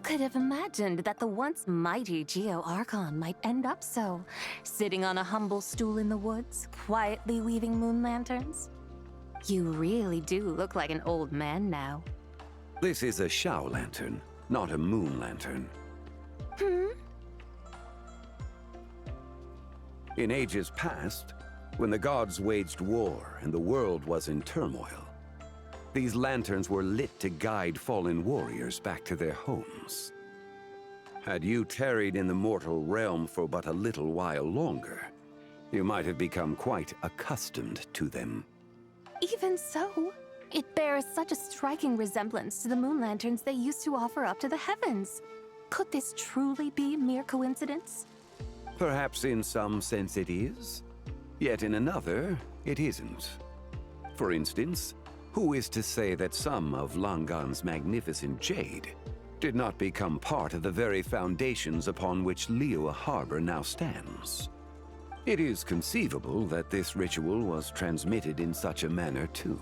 could have imagined that the once mighty Geo Archon might end up so, sitting on a humble stool in the woods, quietly weaving moon lanterns? You really do look like an old man now. This is a Shao lantern, not a moon lantern. In ages past, when the gods waged war and the world was in turmoil, these lanterns were lit to guide fallen warriors back to their homes. Had you tarried in the mortal realm for but a little while longer, you might have become quite accustomed to them. Even so, it bears such a striking resemblance to the moon lanterns they used to offer up to the heavens. Could this truly be mere coincidence? Perhaps in some sense it is, yet in another, it isn't. For instance, who is to say that some of Langan's magnificent jade did not become part of the very foundations upon which Liyue Harbor now stands? It is conceivable that this ritual was transmitted in such a manner too.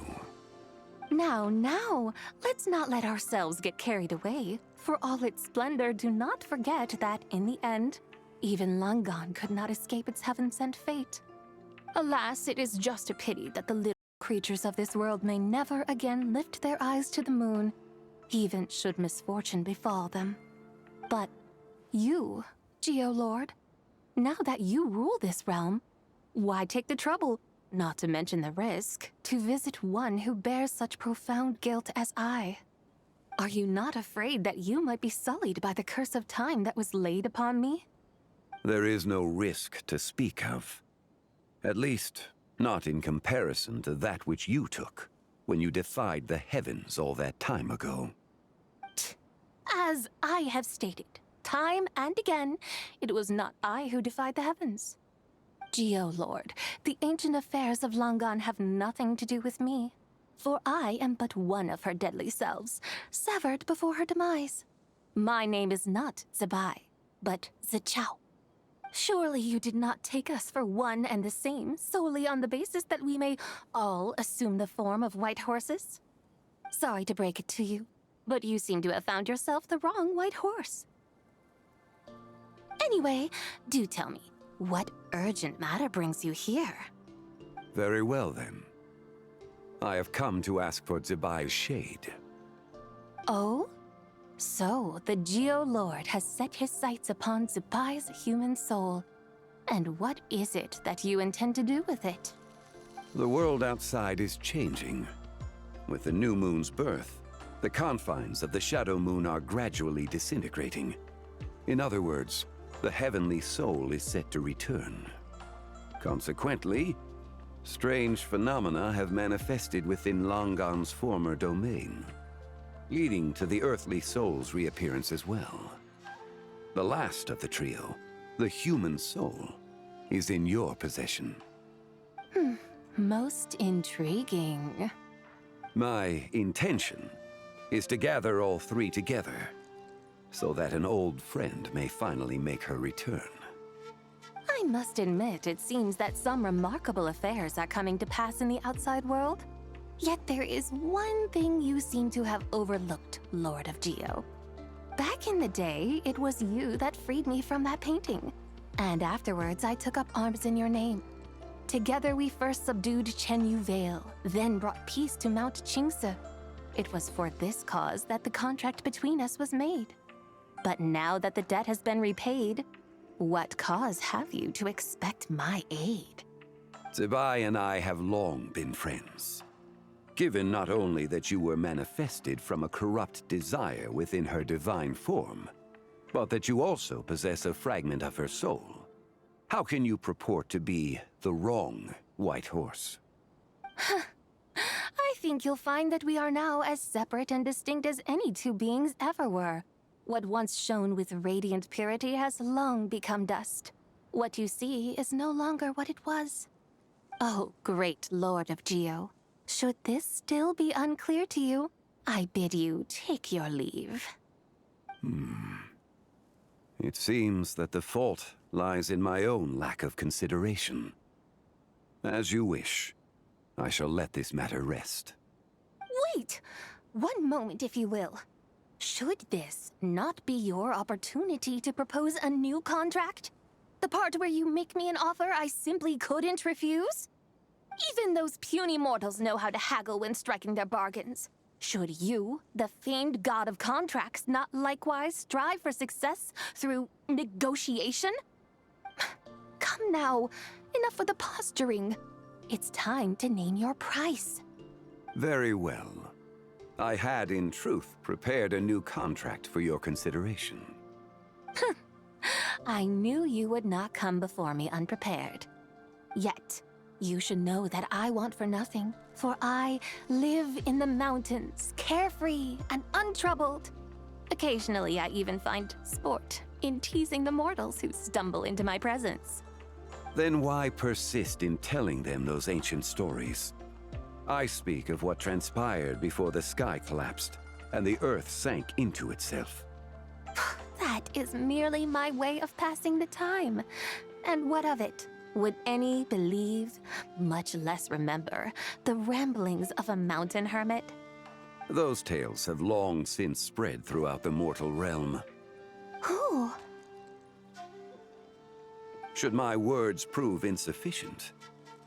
Now, let's not let ourselves get carried away. For all its splendor, do not forget that, in the end, even Langan could not escape its heaven-sent fate. Alas, it is just a pity that the little creatures of this world may never again lift their eyes to the moon, even should misfortune befall them. But you, Geolord, now that you rule this realm, why take the trouble, not to mention the risk, to visit one who bears such profound guilt as I? Are you not afraid that you might be sullied by the curse of time that was laid upon me? There is no risk to speak of. At least, not in comparison to that which you took when you defied the heavens all that time ago. As I have stated, time and again, it was not I who defied the heavens. Geolord, the ancient affairs of Langan have nothing to do with me, for I am but one of her deadly selves, severed before her demise. My name is not Zebai, but Zichao. Surely you did not take us for one and the same, solely on the basis that we may all assume the form of white horses? Sorry to break it to you, but you seem to have found yourself the wrong white horse. Anyway, do tell me, what urgent matter brings you here? Very well then. I have come to ask for Zebai's shade. Oh? So, the Geolord has set his sights upon Zebai's human soul. And what is it that you intend to do with it? The world outside is changing. With the new moon's birth, the confines of the shadow moon are gradually disintegrating. In other words, the heavenly soul is set to return. Consequently, strange phenomena have manifested within Langan's former domain, leading to the earthly soul's reappearance as well. The last of the trio, the human soul, is in your possession. Most intriguing. My intention is to gather all three together, so that an old friend may finally make her return. I must admit, it seems that some remarkable affairs are coming to pass in the outside world. Yet there is one thing you seem to have overlooked, Lord of Geo. Back in the day, it was you that freed me from that painting. And afterwards, I took up arms in your name. Together, we first subdued Chenyu Vale, then brought peace to Mount Qingse. It was for this cause that the contract between us was made. But now that the debt has been repaid, what cause have you to expect my aid? Zebai and I have long been friends. Given not only that you were manifested from a corrupt desire within her divine form, but that you also possess a fragment of her soul, how can you purport to be the wrong white horse? I think you'll find that we are now as separate and distinct as any two beings ever were. What once shone with radiant purity has long become dust. What you see is no longer what it was. Oh, great Lord of Geo. Should this still be unclear to you, I bid you take your leave. It seems that the fault lies in my own lack of consideration. As you wish. I shall let this matter rest. Wait! One moment, if you will. Should this not be your opportunity to propose a new contract? The part where you make me an offer I simply couldn't refuse? Even those puny mortals know how to haggle when striking their bargains. Should you, the famed god of contracts, not likewise strive for success through negotiation? Come now, enough with the posturing. It's time to name your price. Very well. I had, in truth, prepared a new contract for your consideration. I knew you would not come before me unprepared. Yet, you should know that I want for nothing, for I live in the mountains, carefree and untroubled. Occasionally, I even find sport in teasing the mortals who stumble into my presence. Then why persist in telling them those ancient stories? I speak of what transpired before the sky collapsed and the earth sank into itself. That is merely my way of passing the time. And what of it? Would any believe, much less remember, the ramblings of a mountain hermit? Those tales have long since spread throughout the mortal realm. Who? Should my words prove insufficient,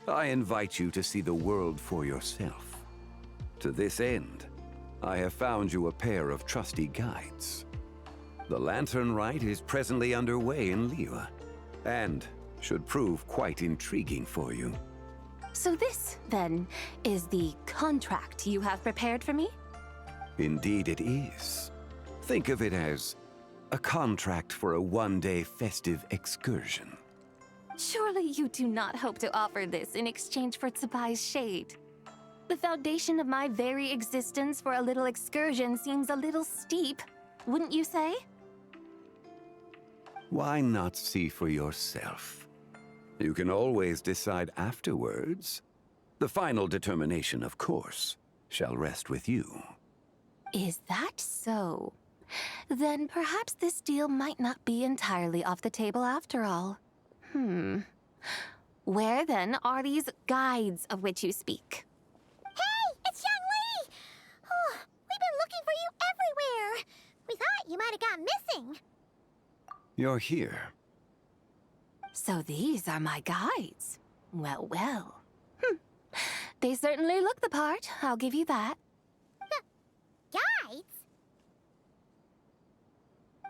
I invite you to see the world for yourself. To this end, I have found you a pair of trusty guides. The Lantern Rite is presently underway in Liyue, and should prove quite intriguing for you. So this, then, is the contract you have prepared for me? Indeed it is. Think of it as a contract for a one-day festive excursion. Surely you do not hope to offer this in exchange for Tsubai's shade. The foundation of my very existence for a little excursion seems a little steep, wouldn't you say? Why not see for yourself? You can always decide afterwards. The final determination, of course, shall rest with you. Is that so? Then perhaps this deal might not be entirely off the table after all. Where then are these guides of which you speak? Hey, it's Young Lee! Oh, we've been looking for you everywhere. We thought you might have gone missing. You're here. So these are my guides. Well, well. They certainly look the part, I'll give you that. Guides?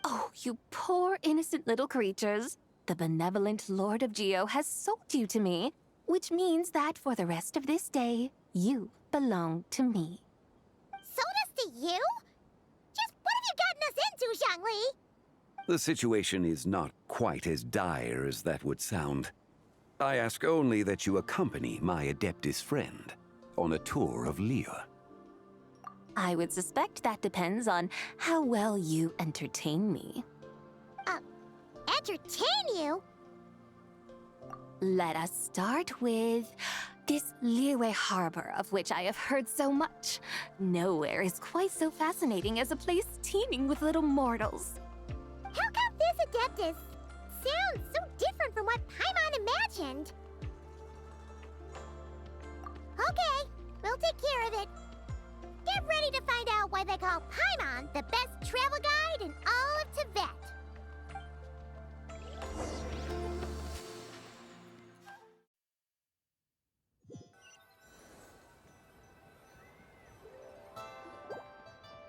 Oh, you poor innocent little creatures. The benevolent Lord of Geo has sold you to me, which means that for the rest of this day, you belong to me. Sold us to you? Just what have you gotten us into, Zhangli? The situation is not quite as dire as that would sound. I ask only that you accompany my Adeptus friend on a tour of Liyue. I would suspect that depends on how well you entertain me. Entertain you? Let us start with this Liyue harbor of which I have heard so much. Nowhere is quite so fascinating as a place teeming with little mortals. How come this Adeptus sounds so different from what Paimon imagined? Okay, we'll take care of it. Get ready to find out why they call Paimon the best travel guide in all of Tibet.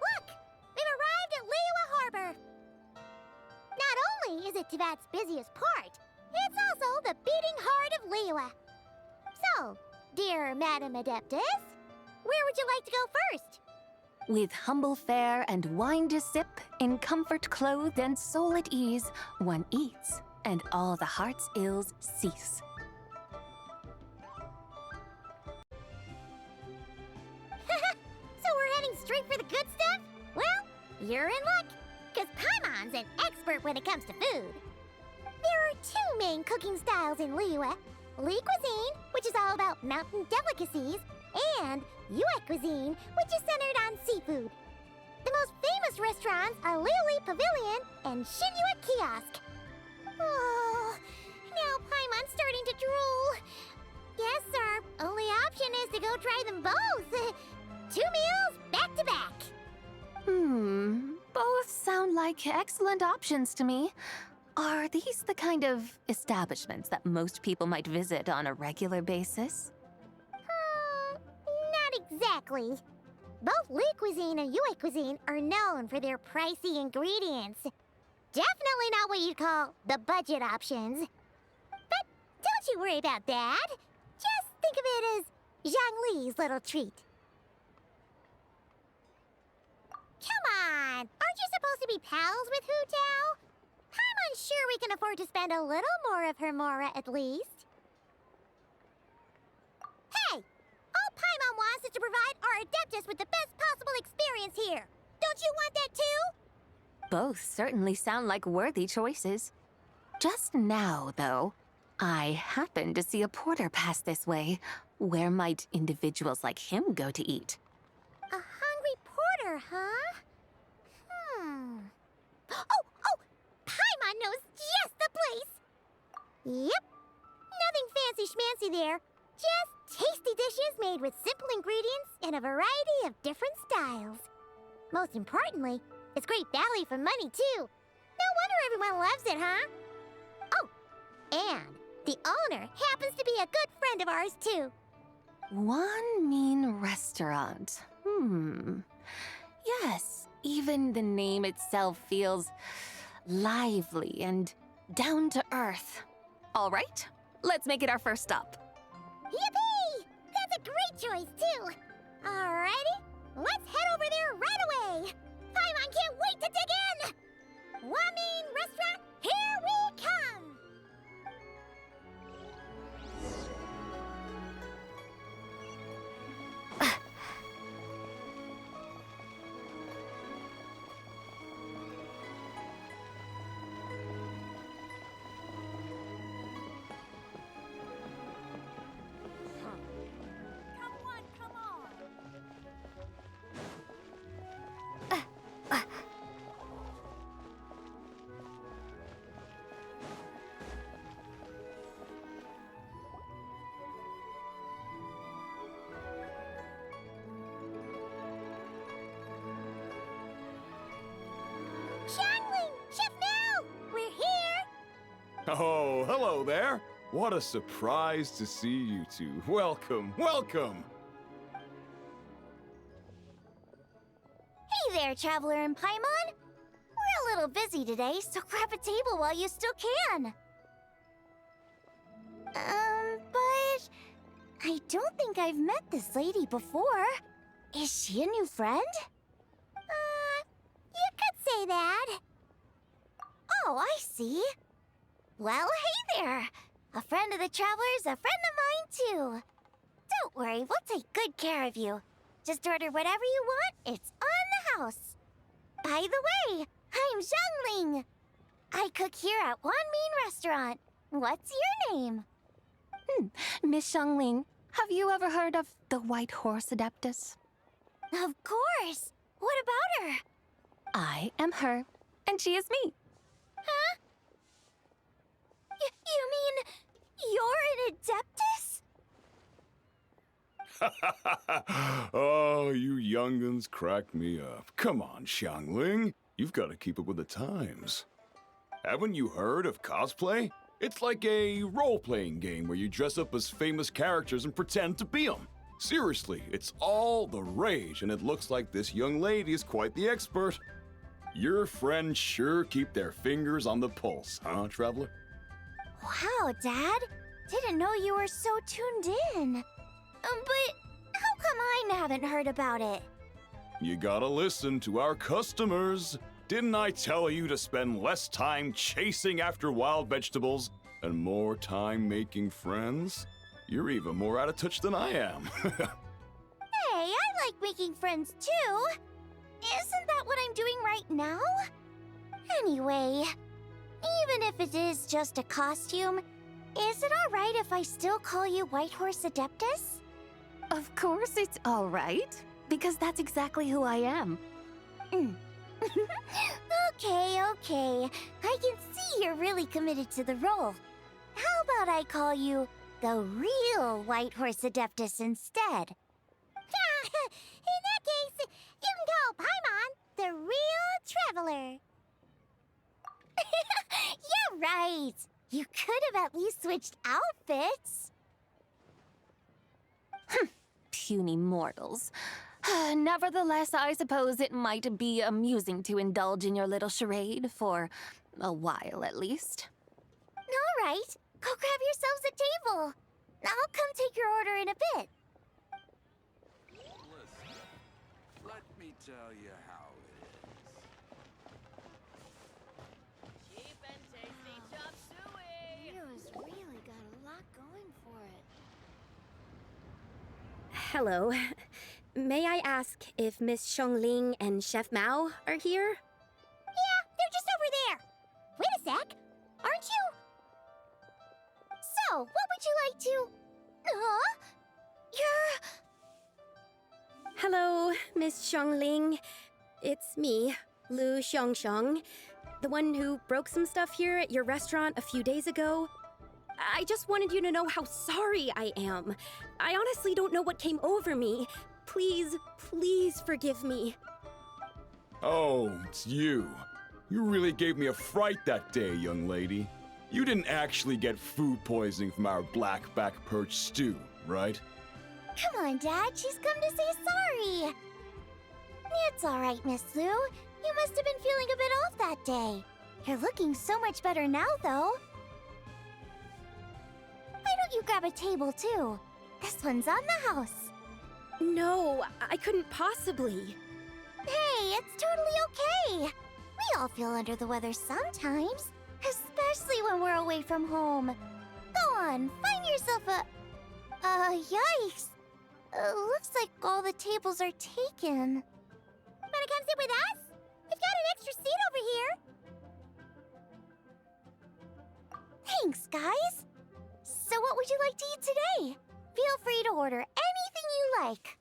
Look! We've arrived at Liyue Harbor. Not only is it Tibet's busiest port, it's also the beating heart of Liyue. So, dear Madam Adeptus, where would you like to go first? With humble fare and wine to sip, in comfort clothed and soul at ease, one eats, and all the heart's ills cease. So we're heading straight for the good stuff? Well, you're in luck, because Paimon's an expert when it comes to food. There are two main cooking styles in Liyue. Li cuisine, which is all about mountain delicacies, and Yue cuisine, which is centered on seafood. The most famous restaurants are Liuli Pavilion and Shinyue Kiosk. Oh, now Paimon's starting to drool. Guess our only option is to go try them both. 2 meals back to back. like excellent options to me. Are these the kind of establishments that most people might visit on a regular basis? Not exactly. Both Lee cuisine and Yue cuisine are known for their pricey ingredients. Definitely not what you'd call the budget options. But don't you worry about that. Just think of it as Zhang Li's little treat. Come on! Aren't you supposed to be pals with Hu Tao? I'm unsure we can afford to spend a little more of her mora at least. Hey! All Paimon wants is to provide our Adeptus with the best possible experience here. Don't you want that too? Both certainly sound like worthy choices. Just now, though, I happened to see a porter pass this way. Where might individuals like him go to eat? A hungry porter, huh? Oh! Paimon knows just the place! Yep. Nothing fancy schmancy there. Just tasty dishes made with simple ingredients in a variety of different styles. Most importantly, it's great value for money, too. No wonder everyone loves it, huh? Oh, and the owner happens to be a good friend of ours, too. One mean restaurant. Yes, even the name itself feels lively and down to earth. All right, let's make it our first stop. Yippee! That's a great choice, too. Alrighty, let's head over there right away. Paimon can't wait to dig in. Wamin Restaurant, here we come. Xiangling! Chef Now! We're here! Oh, hello there. What a surprise to see you two. Welcome, welcome. Hey there, Traveler and Paimon. We're a little busy today, so grab a table while you still can. But I don't think I've met this lady before. Is she a new friend? You could say that. Oh, I see. Well, hey there. A friend of the Traveler's a friend of mine, too. Don't worry, we'll take good care of you. Just order whatever you want, it's on the house. By the way, I'm Zhangling. I cook here at Wan Min Restaurant. What's your name? Miss Xiangling, have you ever heard of the White Horse Adeptus? Of course. What about her? I am her, and she is me. Huh? You mean you're an Adeptus? Oh, you young'uns crack me up. Come on, Xiangling. You've got to keep up with the times. Haven't you heard of cosplay? It's like a role-playing game where you dress up as famous characters and pretend to be them. Seriously, it's all the rage, and it looks like this young lady is quite the expert. Your friends sure keep their fingers on the pulse, huh, Traveler? Wow, Dad. Didn't know you were so tuned in. But how come I haven't heard about it? You gotta listen to our customers. Didn't I tell you to spend less time chasing after wild vegetables and more time making friends? You're even more out of touch than I am. Hey, I like making friends too. Isn't that what I'm doing right now? Anyway, even if it is just a costume, is it alright if I still call you White Horse Adeptus? Of course it's all right, because that's exactly who I am. Okay. I can see you're really committed to the role. How about I call you the real White Horse Adeptus instead? In that case, you can call Paimon the real Traveler. right. You could have at least switched outfits. Puny mortals. Nevertheless, I suppose it might be amusing to indulge in your little charade for a while at least. All right. Go grab yourselves a table. I'll come take your order in a bit. Listen, let me tell you how it is. Cheap and tasty chop suey! Hero's really got a lot going for it. Hello. May I ask if Miss Xiongling and Chef Mao are here? Yeah, they're just over there. Wait a sec. Aren't you? So, what would you like to... Huh? You're... Hello, Miss Xiongling. It's me, Lu Xiongxiong, the one who broke some stuff here at your restaurant a few days ago. I just wanted you to know how sorry I am. I honestly don't know what came over me. Please, please forgive me. Oh, it's you. You really gave me a fright that day, young lady. You didn't actually get food poisoning from our black-back perch stew, right? Come on, Dad. She's come to say sorry. It's all right, Miss Lou. You must have been feeling a bit off that day. You're looking so much better now, though. Why don't you grab a table, too? This one's on the house. No, I couldn't possibly. Hey, it's totally okay. We all feel under the weather sometimes, especially when we're away from home. Go on, find yourself a... yikes. Looks like all the tables are taken. Wanna come sit with us? We've got an extra seat over here. Thanks, guys. So what would you like to eat today? Feel free to order anything you like.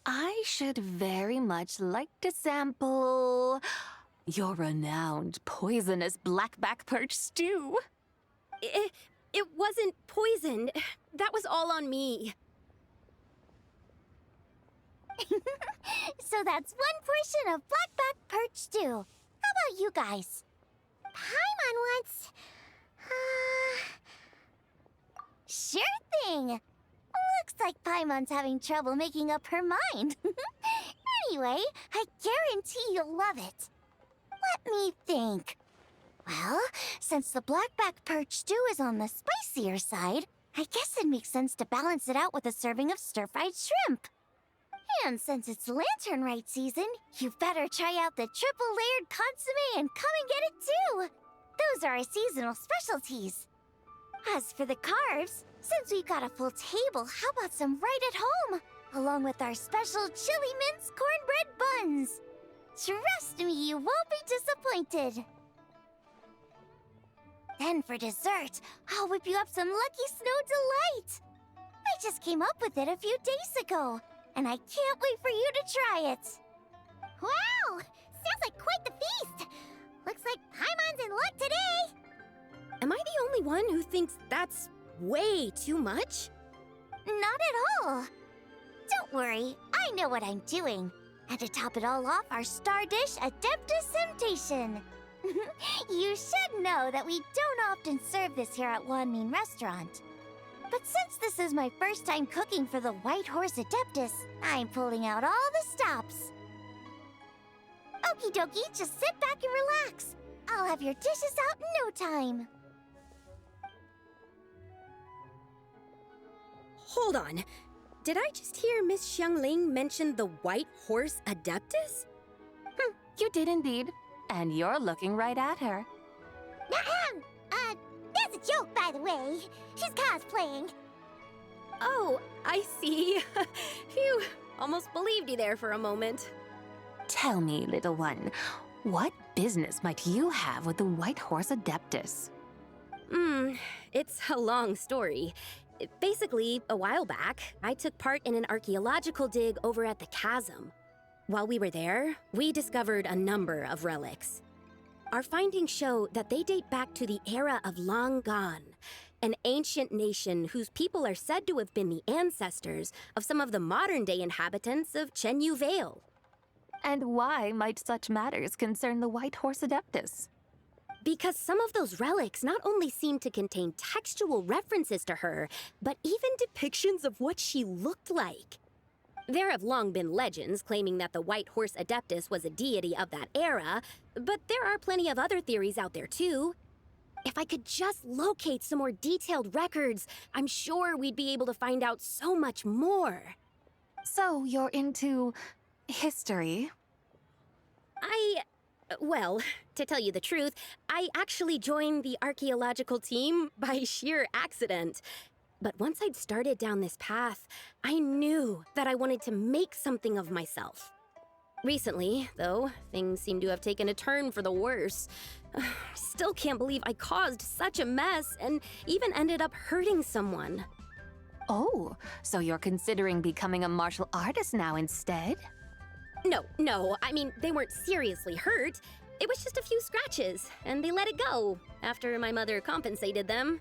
I should very much like to sample your renowned poisonous blackback perch stew. It wasn't poisoned. That was all on me. So that's one portion of blackback perch stew. How about you guys? Paimon wants... Sure thing. Looks like Paimon's having trouble making up her mind. Anyway, I guarantee you'll love it. Let me think. Well, since the blackback perch stew is on the spicier side, I guess it makes sense to balance it out with a serving of stir-fried shrimp. And since it's Lanternlit season, you better try out the triple-layered consommé and come and get it too. Those are our seasonal specialties. As for the carbs, since we've got a full table, how about some right at home? Along with our special chili mince cornbread buns. Trust me, you won't be disappointed. Then for dessert, I'll whip you up some Lucky Snow Delight. I just came up with it a few days ago, and I can't wait for you to try it. Wow! Sounds like quite the feast. Looks like Paimon's in luck today. Am I the only one who thinks that's way too much? Not at all. Don't worry, I know what I'm doing. And to top it all off, our star dish, Adeptus Temptation. You should know that we don't often serve this here at Wanmin Restaurant. But since this is my first time cooking for the White Horse Adeptus, I'm pulling out all the stops. Okie dokie, just sit back and relax. I'll have your dishes out in no time. Hold on. Did I just hear Miss Xiongling mention the White Horse Adeptus? You did indeed. And you're looking right at her. That's a joke, by the way. She's cosplaying. Oh, I see. Phew, almost believed you there for a moment. Tell me, little one, what business might you have with the White Horse Adeptus? It's a long story. Basically, a while back, I took part in an archaeological dig over at the chasm. While we were there, we discovered a number of relics. Our findings show that they date back to the era of Long Gone, an ancient nation whose people are said to have been the ancestors of some of the modern-day inhabitants of Chenyu Vale. And why might such matters concern the White Horse Adeptus? Because some of those relics not only seem to contain textual references to her, but even depictions of what she looked like. There have long been legends claiming that the White Horse Adeptus was a deity of that era, but there are plenty of other theories out there too. If I could just locate some more detailed records, I'm sure we'd be able to find out so much more. So you're into history? Well, to tell you the truth, I actually joined the archaeological team by sheer accident. But once I'd started down this path, I knew that I wanted to make something of myself. Recently, though, things seem to have taken a turn for the worse. Still can't believe I caused such a mess and even ended up hurting someone. Oh, so you're considering becoming a martial artist now instead? No, I mean, they weren't seriously hurt. It was just a few scratches, and they let it go after my mother compensated them.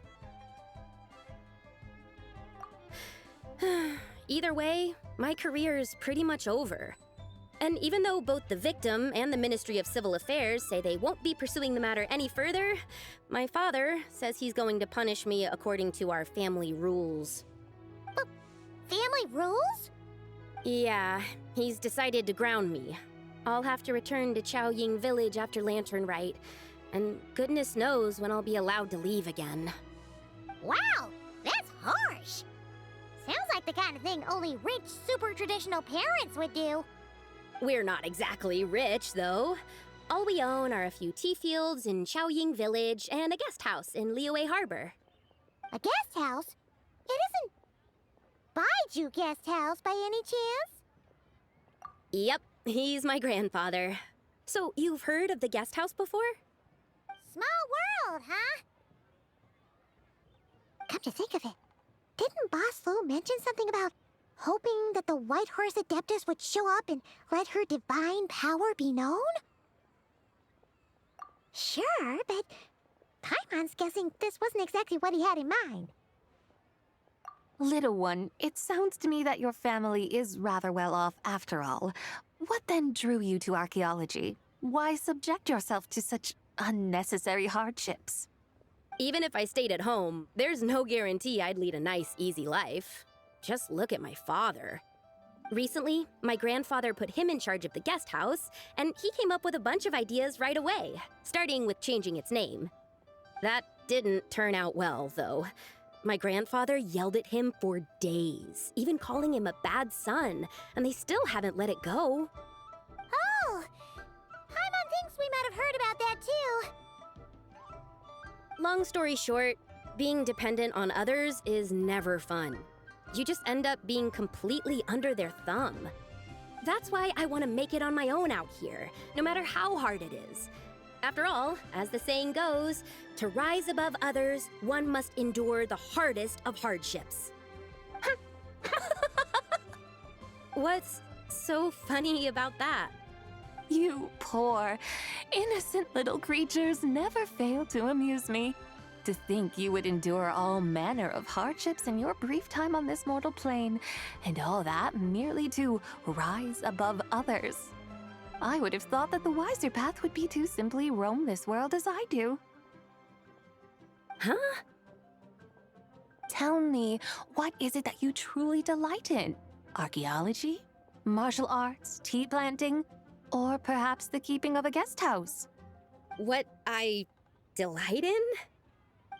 Either way, my career is pretty much over. And even though both the victim and the Ministry of Civil Affairs say they won't be pursuing the matter any further, my father says he's going to punish me according to our family rules. Family rules? Yeah, he's decided to ground me. I'll have to return to Chaoying Village after Lanternlit, and goodness knows when I'll be allowed to leave again. Wow, that's harsh. Sounds like the kind of thing only rich, super traditional parents would do. We're not exactly rich, though. All we own are a few tea fields in Chaoying Village and a guest house in Liyue Harbor. A guest house? It isn't Baiju Guest House by any chance? Yep, he's my grandfather. So you've heard of the guest house before? Small world, huh? Come to think of it, didn't Boss Lu mention something about hoping that the White Horse Adeptus would show up and let her divine power be known? Sure, but Paimon's guessing this wasn't exactly what he had in mind. Little one, it sounds to me that your family is rather well off after all. What then drew you to archaeology? Why subject yourself to such unnecessary hardships? Even if I stayed at home, there's no guarantee I'd lead a nice, easy life. Just look at my father. Recently, my grandfather put him in charge of the guest house, and he came up with a bunch of ideas right away, starting with changing its name. That didn't turn out well, though. My grandfather yelled at him for days, even calling him a bad son, and they still haven't let it go. Oh! Paimon thinks we might have heard about that too. Long story short, being dependent on others is never fun. You just end up being completely under their thumb. That's why I want to make it on my own out here, no matter how hard it is. After all, as the saying goes, to rise above others, one must endure the hardest of hardships. What's so funny about that? You poor, innocent little creatures never fail to amuse me. To think you would endure all manner of hardships in your brief time on this mortal plane, and all that merely to rise above others. I would have thought that the wiser path would be to simply roam this world as I do. Huh? Tell me, what is it that you truly delight in? Archaeology? Martial arts? Tea planting? Or perhaps the keeping of a guest house? What I delight in?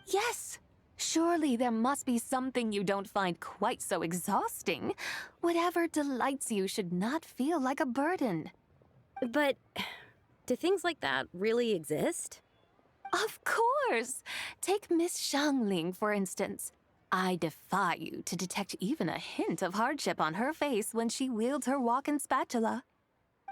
Yes! Surely there must be something you don't find quite so exhausting. Whatever delights you should not feel like a burden. But do things like that really exist? Of course! Take Miss Xiangling, for instance. I defy you to detect even a hint of hardship on her face when she wields her walking spatula.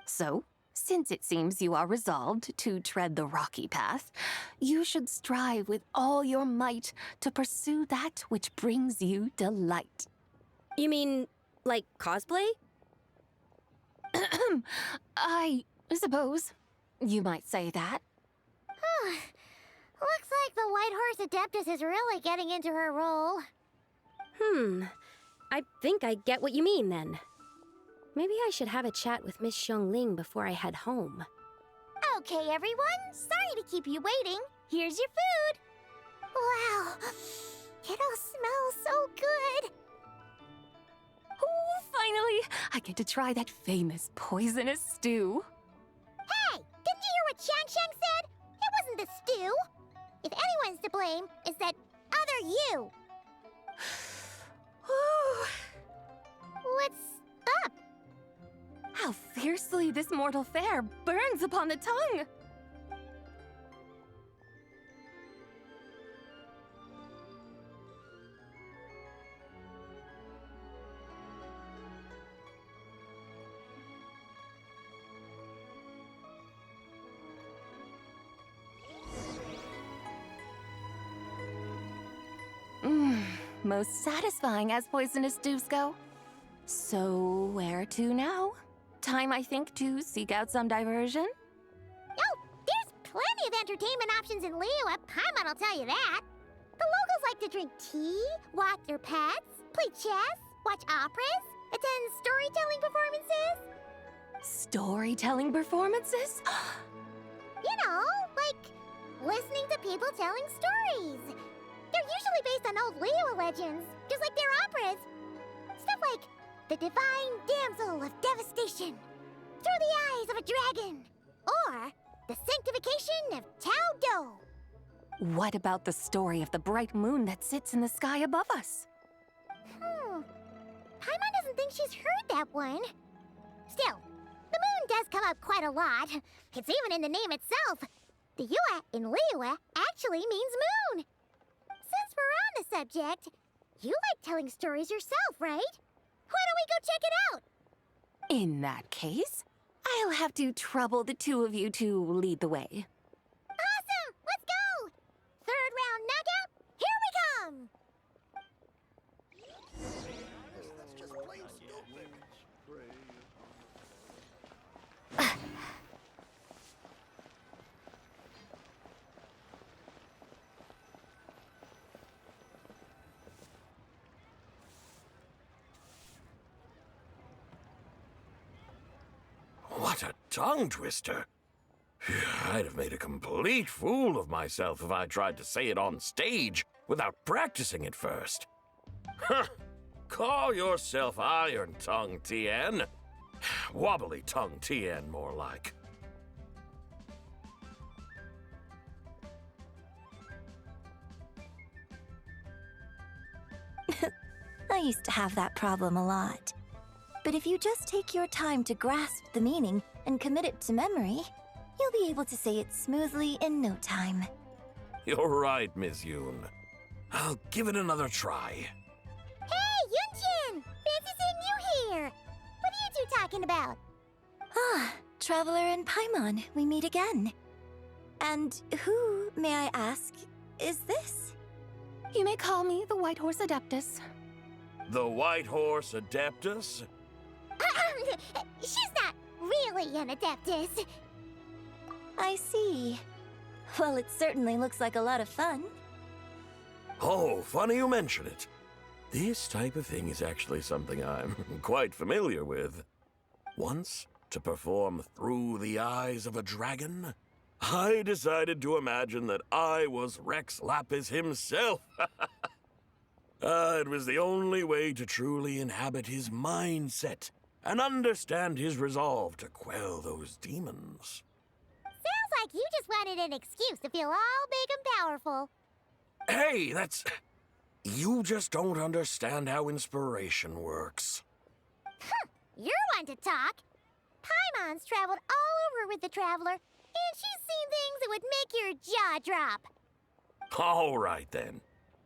So, since it seems you are resolved to tread the rocky path, you should strive with all your might to pursue that which brings you delight. You mean, like cosplay? I suppose you might say that. Looks like the White Horse Adeptus is really getting into her role. I think I get what you mean then. Maybe I should have a chat with Miss Xiangling before I head home. Okay, everyone. Sorry to keep you waiting, Here's your food. Wow, it all smells so good. Oh, finally! I get to try that famous poisonous stew. Hey, didn't you hear what Shang said? It wasn't the stew. If anyone's to blame, it's that other you. Ooh, What's up? how fiercely this mortal fare burns upon the tongue! Most satisfying as poisonous stews go. So, where to now? Time, I think, to seek out some diversion? Oh, there's plenty of entertainment options in Liyue. Paimon will tell you that. The locals like to drink tea, walk their pets, play chess, watch operas, attend storytelling performances. Storytelling performances? You know, like listening to people telling stories. They're usually based on old Liyue legends, just like their operas. Stuff like the Divine Damsel of Devastation, Through the Eyes of a Dragon, or the Sanctification of Tao Do. What about the story of the bright moon that sits in the sky above us? Paimon doesn't think she's heard that one. Still, the moon does come up quite a lot. It's even in the name itself. The Yue in Liyue actually means moon. Since we're on the subject, you like telling stories yourself, right? Why don't we go check it out? In that case, I'll have to trouble the two of you to lead the way. Awesome! Let's go! Third round knockout, here we come! What a tongue twister. I'd have made a complete fool of myself if I tried to say it on stage without practicing it first. Huh. Call yourself Iron Tongue, Tien. Wobbly Tongue, Tien, more like. I used to have that problem a lot. But if you just take your time to grasp the meaning and commit it to memory, you'll be able to say it smoothly in no time. You're right, Miss Yoon. I'll give it another try. Hey, Yunjin! Fancy seeing you here! What are you two talking about? Ah, Traveler and Paimon, we meet again. And who, may I ask, is this? You may call me the White Horse Adeptus. The White Horse Adeptus? She's not really an Adeptus. I see. Well, it certainly looks like a lot of fun. Oh, funny you mention it. This type of thing is actually something I'm quite familiar with. Once, to perform Through the Eyes of a Dragon, I decided to imagine that I was Rex Lapis himself. It was the only way to truly inhabit his mindset and understand his resolve to quell those demons. Sounds like you just wanted an excuse to feel all big and powerful. Hey, that's... You just don't understand how inspiration works. You're one to talk. Paimon's traveled all over with the Traveler, and she's seen things that would make your jaw drop. All right, then.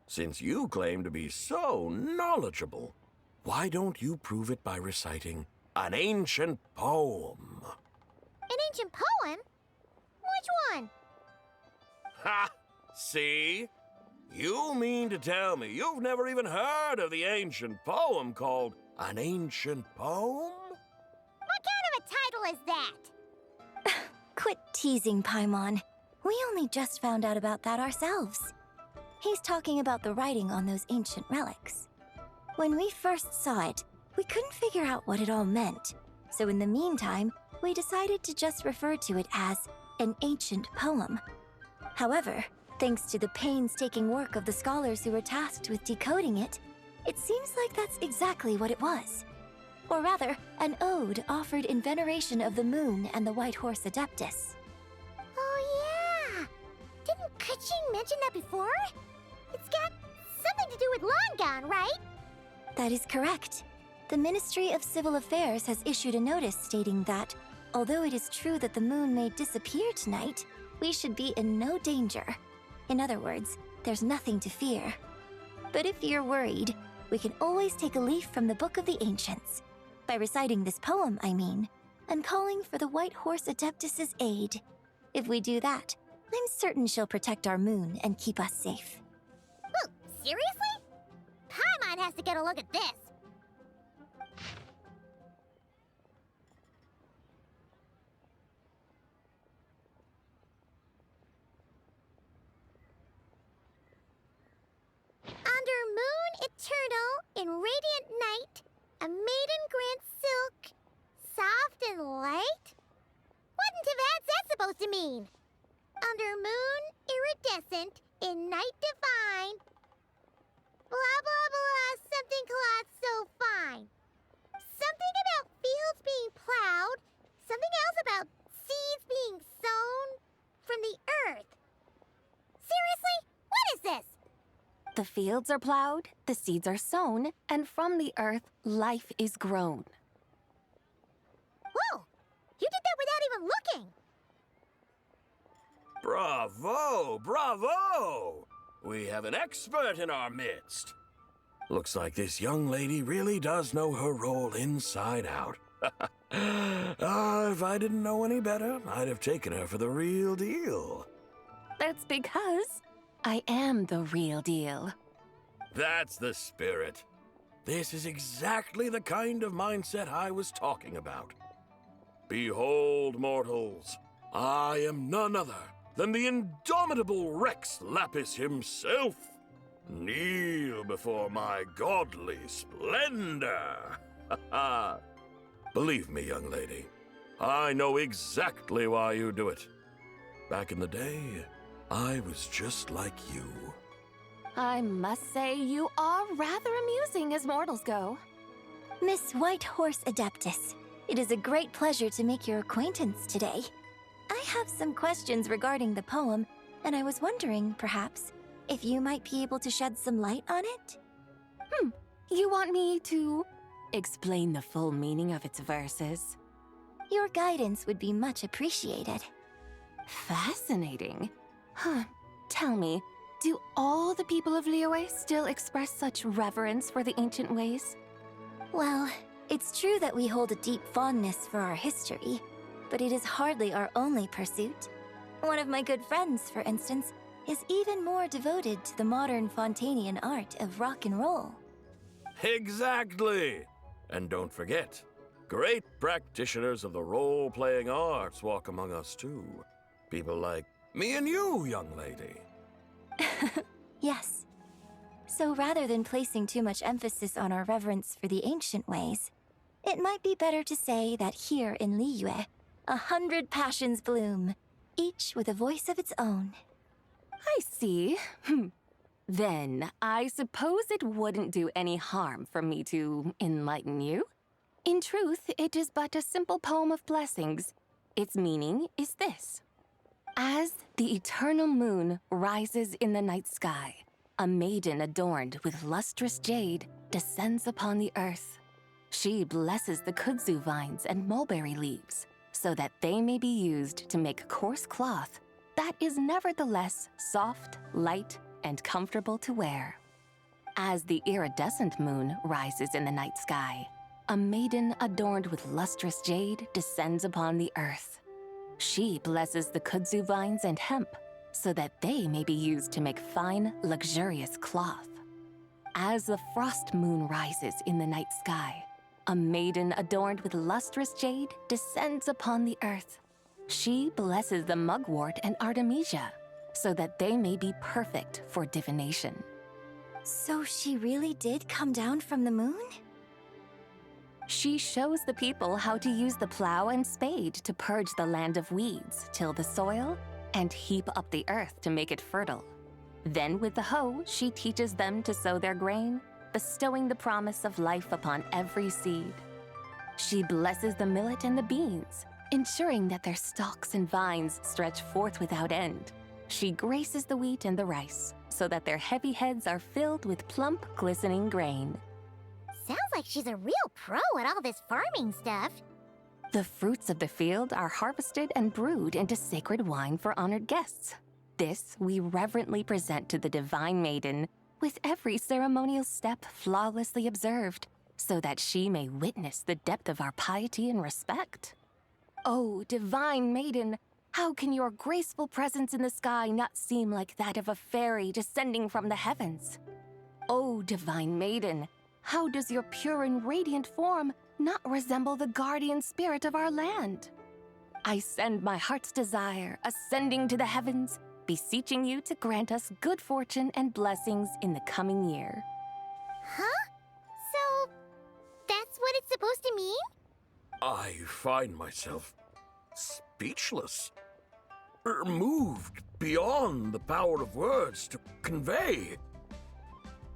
Since you claim to be so knowledgeable, why don't you prove it by reciting an ancient poem? An ancient poem? Which one? Ha! See? You mean to tell me you've never even heard of the ancient poem called An Ancient Poem? What kind of a title is that? Quit teasing, Paimon. We only just found out about that ourselves. He's talking about the writing on those ancient relics. When we first saw it, we couldn't figure out what it all meant. So in the meantime, we decided to just refer to it as an ancient poem. However, thanks to the painstaking work of the scholars who were tasked with decoding it, it seems like that's exactly what it was. Or rather, an ode offered in veneration of the moon and the White Horse Adeptus. Oh, yeah! Didn't Kuching mention that before? It's got something to do with Longon, right? That is correct. The Ministry of Civil Affairs has issued a notice stating that, although it is true that the moon may disappear tonight, we should be in no danger. In other words, there's nothing to fear. But if you're worried, we can always take a leaf from the Book of the Ancients. By reciting this poem, I mean, and calling for the White Horse Adeptus' aid. If we do that, I'm certain she'll protect our moon and keep us safe. Whoa, seriously? Paimon has to get a look at this. Under moon eternal, in radiant night, a maiden grants silk, soft and light? What in Tibet's that supposed to mean? Under moon iridescent, in night divine, blah blah blah, something cloth so fine. Something about fields being plowed, something else about seeds being sown from the earth. Seriously? What is this? The fields are plowed, the seeds are sown, and from the earth, life is grown. Whoa! You did that without even looking! Bravo! Bravo! We have an expert in our midst. Looks like this young lady really does know her role inside out. If I didn't know any better, I'd have taken her for the real deal. That's because I am the real deal. That's the spirit. This is exactly the kind of mindset I was talking about. Behold, mortals, I am none other than the indomitable Rex Lapis himself. Kneel before my godly splendor. Believe me, young lady, I know exactly why you do it. Back in the day, I was just like you. I must say you are rather amusing as mortals go. Miss White Horse Adeptus, it is a great pleasure to make your acquaintance today. I have some questions regarding the poem, and I was wondering, perhaps, if you might be able to shed some light on it? You want me to explain the full meaning of its verses? Your guidance would be much appreciated. Fascinating. Tell me, do all the people of Liyue still express such reverence for the ancient ways? Well, it's true that we hold a deep fondness for our history, but it is hardly our only pursuit. One of my good friends, for instance, is even more devoted to the modern Fontanian art of rock and roll. Exactly! And don't forget, great practitioners of the role-playing arts walk among us too. People like me and you, young lady. Yes. So rather than placing too much emphasis on our reverence for the ancient ways, it might be better to say that here in Liyue, 100 passions bloom, each with a voice of its own. I see. Then, I suppose it wouldn't do any harm for me to enlighten you. In truth, it is but a simple poem of blessings. Its meaning is this. As the eternal moon rises in the night sky, a maiden adorned with lustrous jade descends upon the earth. She blesses the kudzu vines and mulberry leaves so that they may be used to make coarse cloth that is nevertheless soft, light, and comfortable to wear. As the iridescent moon rises in the night sky, a maiden adorned with lustrous jade descends upon the earth. She blesses the kudzu vines and hemp so that they may be used to make fine, luxurious cloth. As the frost moon rises in the night sky, a maiden adorned with lustrous jade descends upon the earth. She blesses the mugwort and artemisia so that they may be perfect for divination. So she really did come down from the moon? She shows the people how to use the plow and spade to purge the land of weeds, till the soil, and heap up the earth to make it fertile. Then with the hoe, she teaches them to sow their grain, bestowing the promise of life upon every seed. She blesses the millet and the beans, ensuring that their stalks and vines stretch forth without end. She graces the wheat and the rice, so that their heavy heads are filled with plump, glistening grain. Sounds like she's a real pro at all this farming stuff. The fruits of the field are harvested and brewed into sacred wine for honored guests. This we reverently present to the divine maiden, with every ceremonial step flawlessly observed, so that she may witness the depth of our piety and respect. Oh, divine maiden, how can your graceful presence in the sky not seem like that of a fairy descending from the heavens? Oh, divine maiden, how does your pure and radiant form not resemble the guardian spirit of our land? I send my heart's desire, ascending to the heavens, beseeching you to grant us good fortune and blessings in the coming year. Huh? So, that's what it's supposed to mean? I find myself speechless, moved beyond the power of words to convey.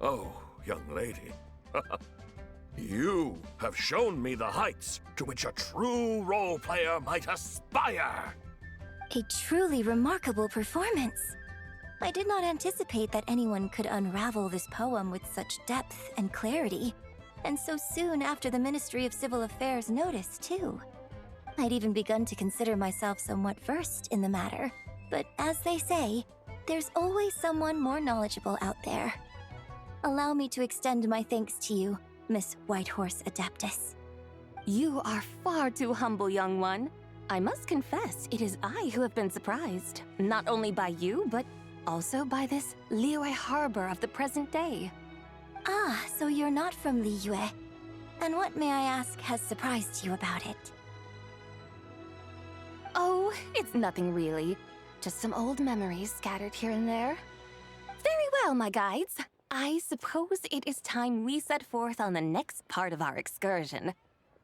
Oh, young lady, you have shown me the heights to which a true role player might aspire. A truly remarkable performance. I did not anticipate that anyone could unravel this poem with such depth and clarity, and so soon after the Ministry of Civil Affairs noticed, too. I'd even begun to consider myself somewhat versed in the matter, but as they say, there's always someone more knowledgeable out there. Allow me to extend my thanks to you, Miss Whitehorse Adeptus. You are far too humble, young one. I must confess, it is I who have been surprised, not only by you, but also by this Liyue harbor of the present day. Ah, so you're not from Liyue. And what, may I ask, has surprised you about it? Oh, it's nothing really. Just some old memories scattered here and there. Very well, my guides. I suppose it is time we set forth on the next part of our excursion.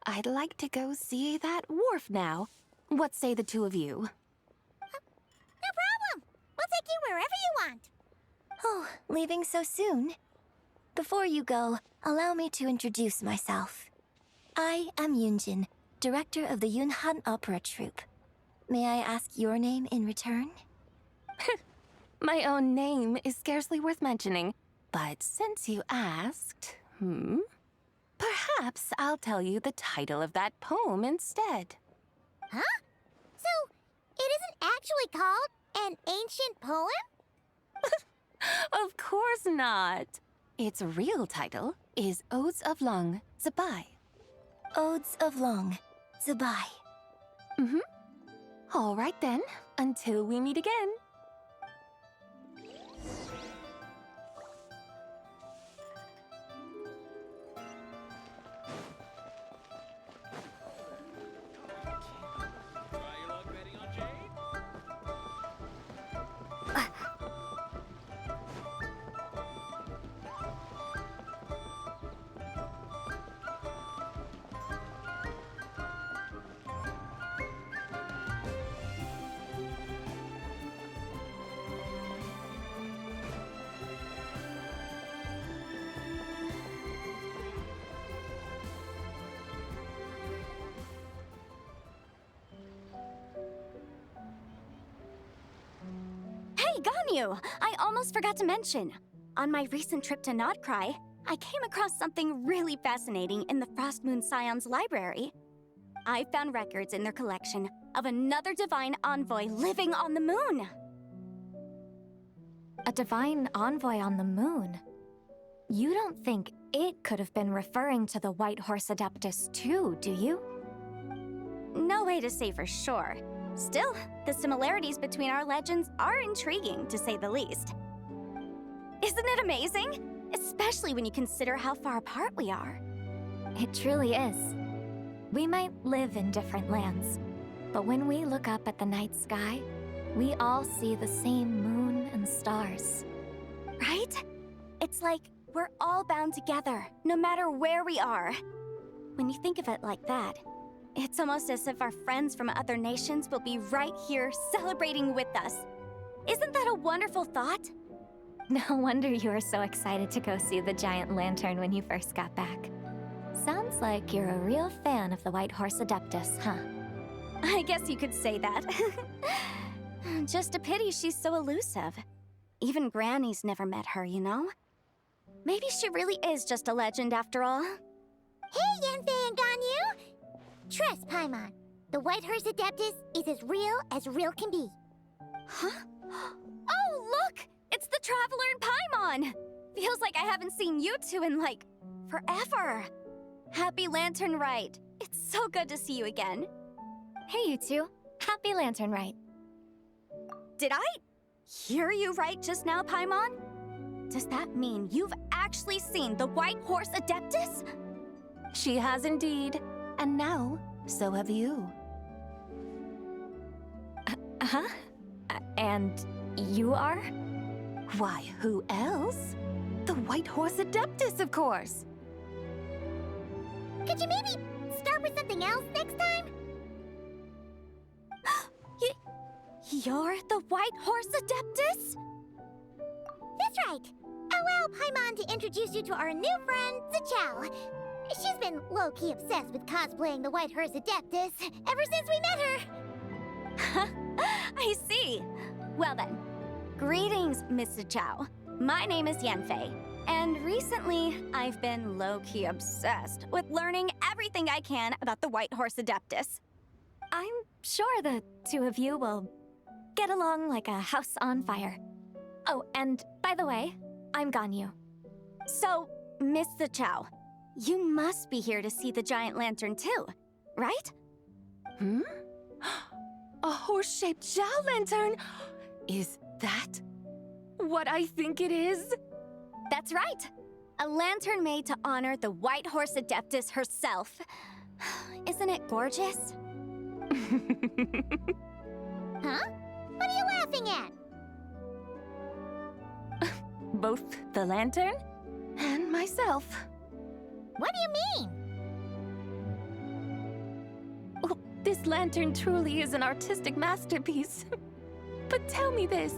I'd like to go see that wharf now. What say the two of you? No problem. We'll take you wherever you want. Oh, leaving so soon? Before you go, allow me to introduce myself. I am Yunjin, director of the Yunhan Opera Troupe. May I ask your name in return? My own name is scarcely worth mentioning, but since you asked, perhaps I'll tell you the title of that poem instead. Huh? So, it isn't actually called an ancient poem? Of course not. Its real title is Odes of Long Zabai. Odes of Long Zabai. All right then, until we meet again. Hey, Ganyu! I almost forgot to mention. On my recent trip to Notcry, I came across something really fascinating in the Frost Moon Scion's library. I found records in their collection of another divine envoy living on the moon. A divine envoy on the moon? You don't think it could have been referring to the White Horse Adeptus too, do you? No way to say for sure. Still, the similarities between our legends are intriguing, to say the least. Isn't it amazing? Especially when you consider how far apart we are. It truly is. We might live in different lands, but when we look up at the night sky, we all see the same moon and stars. Right? It's like we're all bound together, no matter where we are. When you think of it like that, It's almost as if our friends from other nations will be right here celebrating with us. Isn't that a wonderful thought? No wonder you were so excited to go see the giant lantern when you first got back. Sounds like you're a real fan of the White Horse Adeptus, huh? I guess you could say that. Just a pity she's so elusive. Even Granny's never met her, you know? Maybe she really is just a legend after all. Hey, Yanfei and Ganyu! Trust, Paimon. The White Horse Adeptus is as real can be. Huh? Oh, look! It's the Traveler and Paimon! Feels like I haven't seen you two in, like, forever. Happy Lantern Rite. It's so good to see you again. Hey, you two. Happy Lantern Rite. Did I hear you right just now, Paimon? Does that mean you've actually seen the White Horse Adeptus? She has indeed. And now, so have you. Huh? And you are? Why, who else? The White Horse Adeptus, of course. Could you maybe start with something else next time? You're the White Horse Adeptus? That's right. Allow Paimon to introduce you to our new friend, Zichao. She's been low-key obsessed with cosplaying the White Horse Adeptus ever since we met her. I see. Well then, greetings, Miss Zichao. My name is Yanfei, and recently I've been low-key obsessed with learning everything I can about the White Horse Adeptus. I'm sure the two of you will get along like a house on fire. Oh, and by the way, I'm Ganyu. So, Miss Zichao, you must be here to see the giant lantern too, right? Hmm? A horse-shaped Zhao lantern? Is that what I think it is? That's right. A lantern made to honor the White Horse Adeptus herself. Isn't it gorgeous? Huh? What are you laughing at? Both the lantern and myself. What do you mean? Well, this lantern truly is an artistic masterpiece. But tell me this,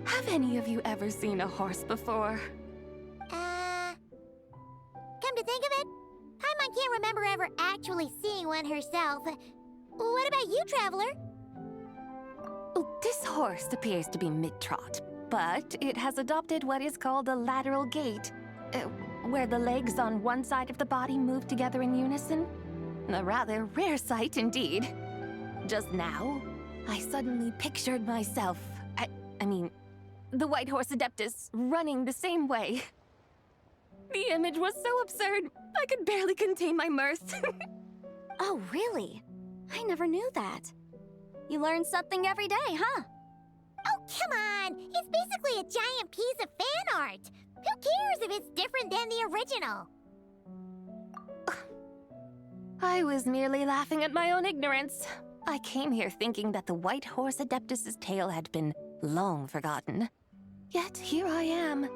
have any of you ever seen a horse before? Come to think of it, Paimon can't remember ever actually seeing one herself. What about you, Traveler? Oh, this horse appears to be mid-trot, but it has adopted what is called a lateral gait, where the legs on one side of the body move together in unison. A rather rare sight indeed. Just now, I suddenly pictured myself, I mean, the White Horse Adeptus running the same way. The image was so absurd, I could barely contain my mirth. Oh, really? I never knew that. You learn something every day, huh? Oh, come on! It's basically a giant piece of fan art! Who cares if it's different than the original? I was merely laughing at my own ignorance. I came here thinking that the White Horse Adeptus's tale had been long forgotten. Yet here I am,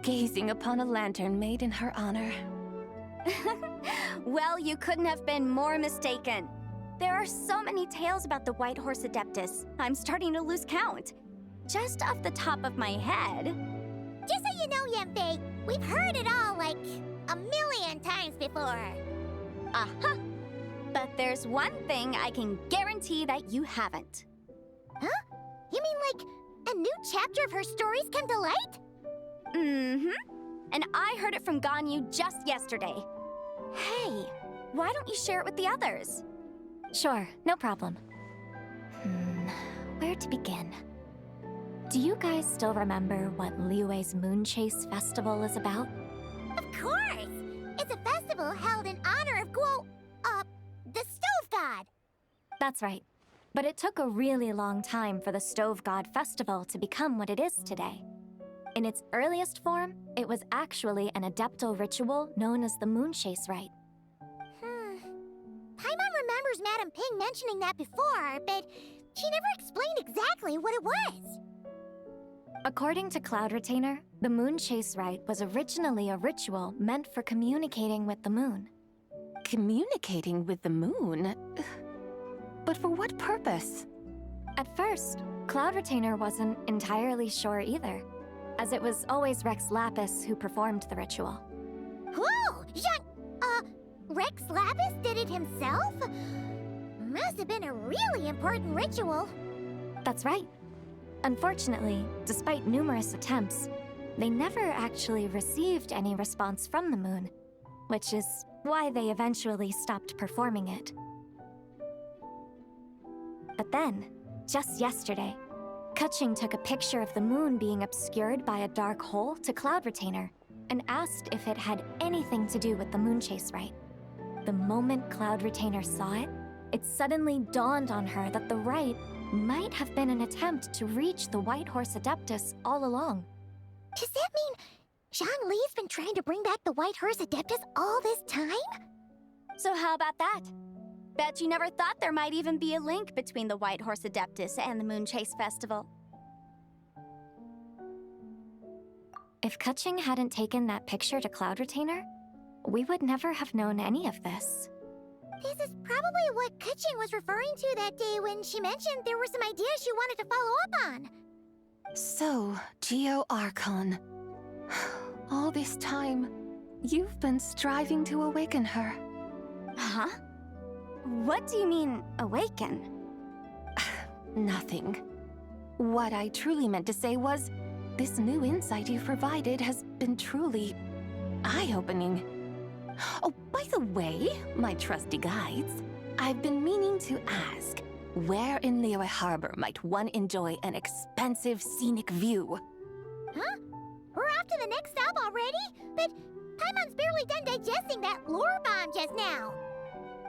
gazing upon a lantern made in her honor. Well, you couldn't have been more mistaken. There are so many tales about the White Horse Adeptus, I'm starting to lose count. Just off the top of my head... Just so you know, Yanfei, we've heard it all like a million times before. Aha! But there's one thing I can guarantee that you haven't. Huh? You mean like a new chapter of her stories come to light? Mm-hmm. And I heard it from Ganyu just yesterday. Hey, why don't you share it with the others? Sure, no problem. Where to begin? Do you guys still remember what Liyue's Moon Chase Festival is about? Of course! It's a festival held in honor of the Stove God! That's right. But it took a really long time for the Stove God Festival to become what it is today. In its earliest form, it was actually an adeptal ritual known as the Moon Chase Rite. Paimon remembers Madame Ping mentioning that before, but she never explained exactly what it was. According to Cloud Retainer, the Moon Chase Rite was originally a ritual meant for communicating with the moon. Communicating with the moon? But for what purpose? At first, Cloud Retainer wasn't entirely sure either, as it was always Rex Lapis who performed the ritual. Whoa! Rex Lapis did it himself? Must have been a really important ritual. That's right. Unfortunately, despite numerous attempts, they never actually received any response from the moon, which is why they eventually stopped performing it. But then, just yesterday, Kutching took a picture of the moon being obscured by a dark hole to Cloud Retainer and asked if it had anything to do with the moon chase rite. The moment Cloud Retainer saw it, it suddenly dawned on her that the rite might have been an attempt to reach the White Horse Adeptus all along. Does that mean Zhang Li's been trying to bring back the White Horse Adeptus all this time? So how about that? Bet you never thought there might even be a link between the White Horse Adeptus and the Moonchase Festival. If Kutching hadn't taken that picture to Cloud Retainer, we would never have known any of this. This is probably what Kutching was referring to that day when she mentioned there were some ideas she wanted to follow up on. So, Geo Archon. All this time, you've been striving to awaken her. Huh? What do you mean, awaken? Nothing. What I truly meant to say was, this new insight you've provided has been truly eye-opening. Oh, by the way, my trusty guides, I've been meaning to ask, where in Liyue Harbor might one enjoy an expansive scenic view? Huh? We're off to the next stop already? But Paimon's barely done digesting that lore bomb just now.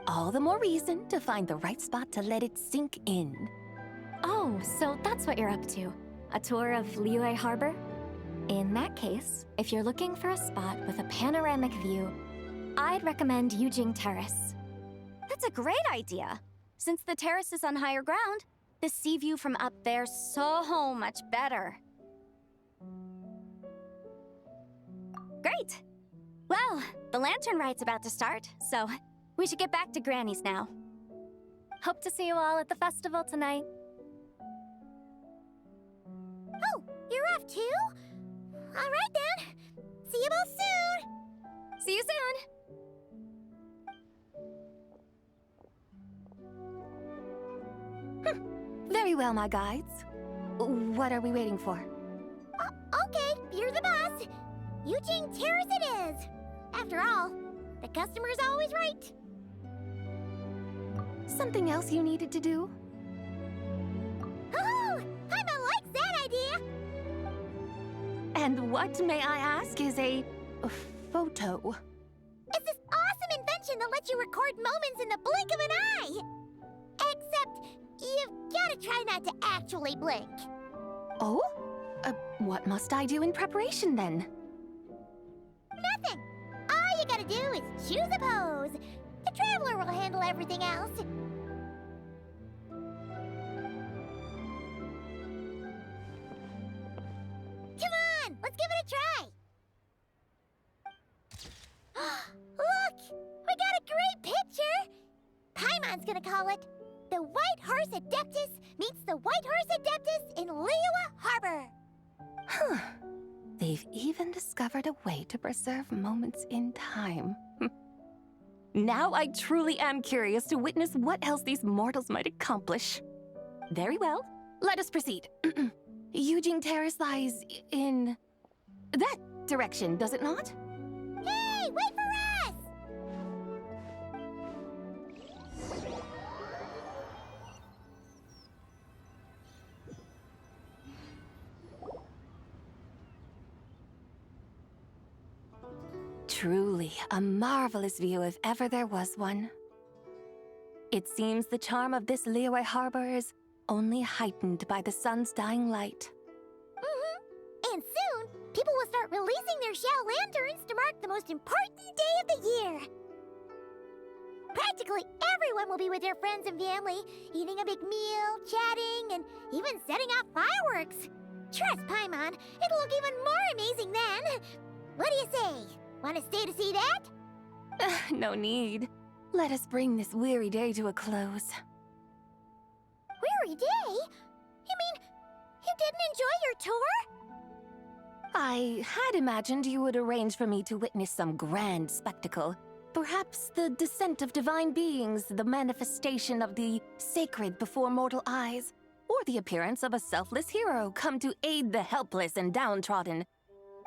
All the more reason to find the right spot to let it sink in. Oh, so that's what you're up to. A tour of Liyue Harbor? In that case, if you're looking for a spot with a panoramic view, I'd recommend Yujing Terrace. That's a great idea. Since the terrace is on higher ground, the sea view from up there's so much better. Great! Well, the Lantern Rite's about to start, so we should get back to Granny's now. Hope to see you all at the festival tonight. Oh, you're off too? All right then. See you both soon. See you soon! Very well, my guides. What are we waiting for? Okay, you're the boss. Yujing Terrace it is. After all, the customer's always right. Something else you needed to do? Oh, Paimon likes that idea. And what, may I ask, is a photo? It's this awesome invention that lets you record moments in the blink of an eye. Except, you've got to try not to actually blink. Oh? What must I do in preparation then? Nothing. All you gotta do is choose a pose. The Traveler will handle everything else. Come on, let's give it a try. Look, we got a great picture. Paimon's gonna call it The White Horse Adeptus Meets the White Horse Adeptus in Liyue Harbor. Huh. They've even discovered a way to preserve moments in time. Now I truly am curious to witness what else these mortals might accomplish. Very well, let us proceed. Yujing Terrace lies in that direction, does it not? Hey, wait for us! Truly a marvelous view if ever there was one. It seems the charm of this Liyue Harbor is only heightened by the sun's dying light. And soon, people will start releasing their Xiao lanterns to mark the most important day of the year. Practically everyone will be with their friends and family, eating a big meal, chatting, and even setting off fireworks. Trust Paimon, it'll look even more amazing then. What do you say? Want to stay to see that? No need. let us bring this weary day to a close. Weary day? You mean you didn't enjoy your tour? I had imagined you would arrange for me to witness some grand spectacle. Perhaps the descent of divine beings, the manifestation of the sacred before mortal eyes, or the appearance of a selfless hero come to aid the helpless and downtrodden.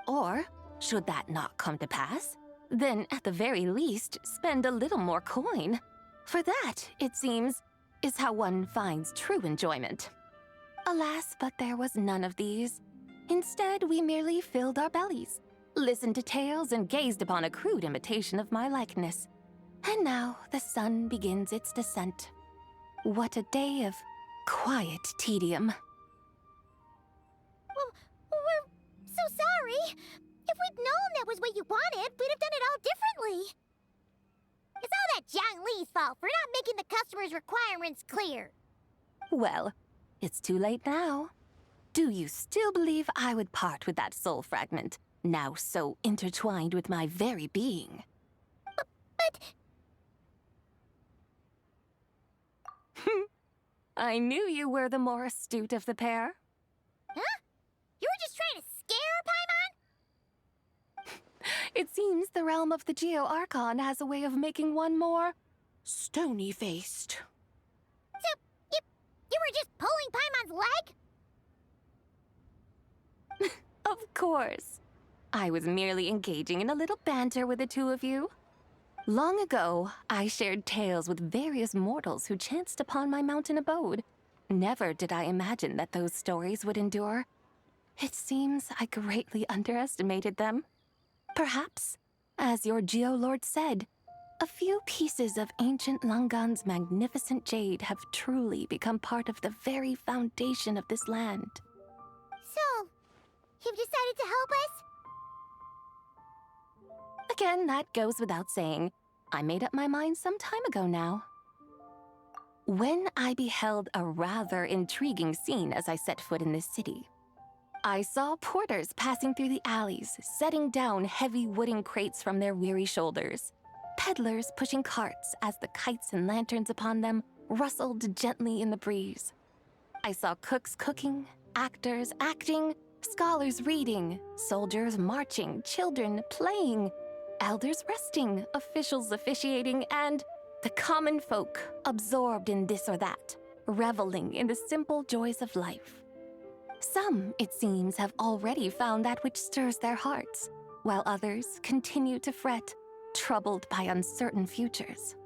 Or, should that not come to pass, then at the very least, spend a little more coin. For that, it seems, is how one finds true enjoyment. Alas, but there was none of these. Instead, we merely filled our bellies, listened to tales, and gazed upon a crude imitation of my likeness. And now the sun begins its descent. What a day of quiet tedium. Well, we're so sorry. If we'd known that was what you wanted, we'd have done it all differently. It's all that Jiang Li's fault for not making the customer's requirements clear. Well, it's too late now. Do you still believe I would part with that soul fragment, now so intertwined with my very being? But... I knew you were the more astute of the pair. Huh? You were just trying to scare Paimon? It seems the realm of the Geo-Archon has a way of making one more stony-faced. So, you were just pulling Paimon's leg? Of course. I was merely engaging in a little banter with the two of you. Long ago, I shared tales with various mortals who chanced upon my mountain abode. Never did I imagine that those stories would endure. It seems I greatly underestimated them. Perhaps, as your Geolord said, a few pieces of ancient Langan's magnificent jade have truly become part of the very foundation of this land. So, you've decided to help us? Again, that goes without saying. I made up my mind some time ago now. When I beheld a rather intriguing scene as I set foot in this city, I saw porters passing through the alleys, setting down heavy wooden crates from their weary shoulders, peddlers pushing carts as the kites and lanterns upon them rustled gently in the breeze. I saw cooks cooking, actors acting, scholars reading, soldiers marching, children playing, elders resting, officials officiating, and the common folk absorbed in this or that, reveling in the simple joys of life. Some, it seems, have already found that which stirs their hearts, while others continue to fret, troubled by uncertain futures.